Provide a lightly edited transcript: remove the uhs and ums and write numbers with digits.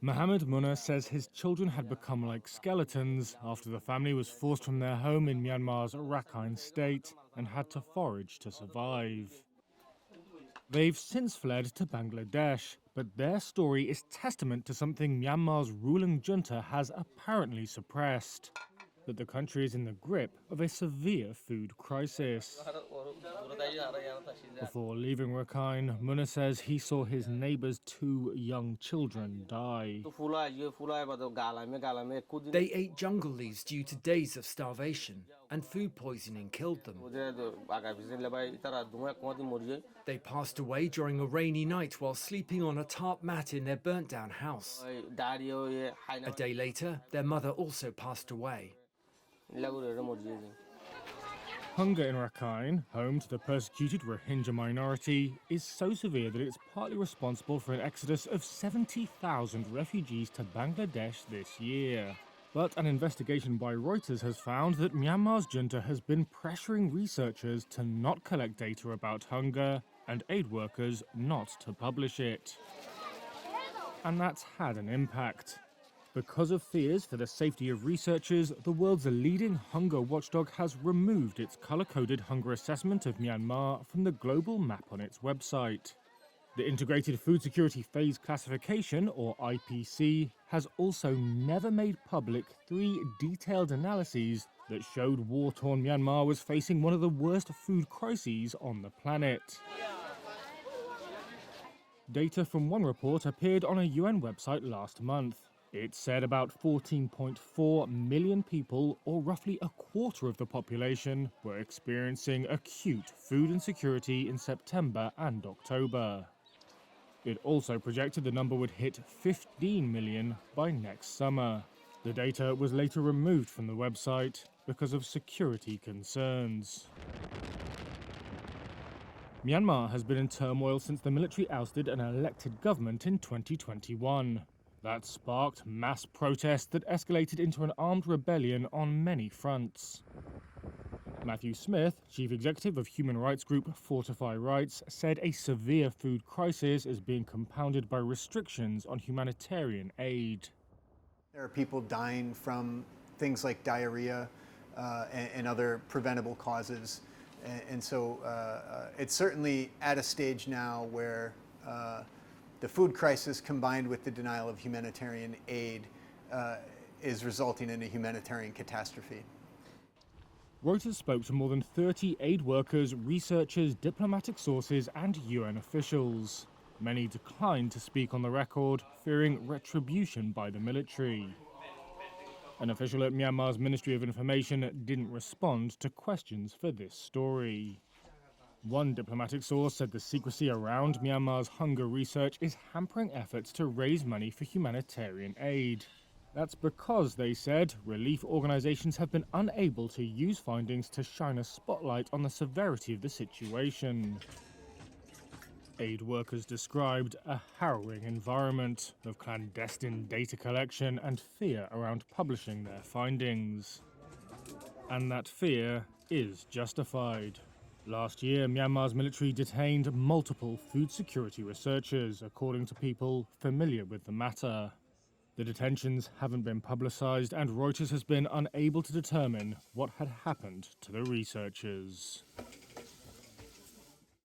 Mohammed Munna says his children had become like skeletons after the family was forced from their home in Myanmar's Rakhine state and had to forage to survive. They've since fled to Bangladesh, but their story is testament to something Myanmar's ruling junta has apparently suppressed: that the country is in the grip of a severe food crisis. Before leaving Rakhine, Munna says he saw his neighbour's 2 young children die. They ate jungle leaves due to days of starvation, and food poisoning killed them. They passed away during a rainy night while sleeping on a tarp mat in their burnt-down house. A day later, their mother also passed away. Hunger in Rakhine, home to the persecuted Rohingya minority, is so severe that it's partly responsible for an exodus of 70,000 refugees to Bangladesh this year. But an investigation by Reuters has found that Myanmar's junta has been pressuring researchers to not collect data about hunger and aid workers not to publish it. And that's had an impact. Because of fears for the safety of researchers, the world's leading hunger watchdog has removed its colour-coded hunger assessment of Myanmar from the global map on its website. The Integrated Food Security Phase Classification, or IPC, has also never made public 3 detailed analyses that showed war-torn Myanmar was facing one of the worst food crises on the planet. Data from one report appeared on a UN website last month. It said about 14.4 million people, or roughly a quarter of the population, were experiencing acute food insecurity in September and October. It also projected the number would hit 15 million by next summer. The data was later removed from the website because of security concerns. Myanmar has been in turmoil since the military ousted an elected government in 2021. That sparked mass protests that escalated into an armed rebellion on many fronts. Matthew Smith, chief executive of human rights group Fortify Rights, said a severe food crisis is being compounded by restrictions on humanitarian aid. There are people dying from things like diarrhea and other preventable causes. And so it's certainly at a stage now where the food crisis combined with the denial of humanitarian aid is resulting in a humanitarian catastrophe. Reuters spoke to more than 30 aid workers, researchers, diplomatic sources, and UN officials. Many declined to speak on the record, fearing retribution by the military. An official at Myanmar's Ministry of Information didn't respond to questions for this story. One diplomatic source said the secrecy around Myanmar's hunger research is hampering efforts to raise money for humanitarian aid. That's because, they said, relief organizations have been unable to use findings to shine a spotlight on the severity of the situation. Aid workers described a harrowing environment of clandestine data collection and fear around publishing their findings. And that fear is justified. Last year, Myanmar's military detained multiple food security researchers, according to people familiar with the matter. The detentions haven't been publicized, and Reuters has been unable to determine what had happened to the researchers.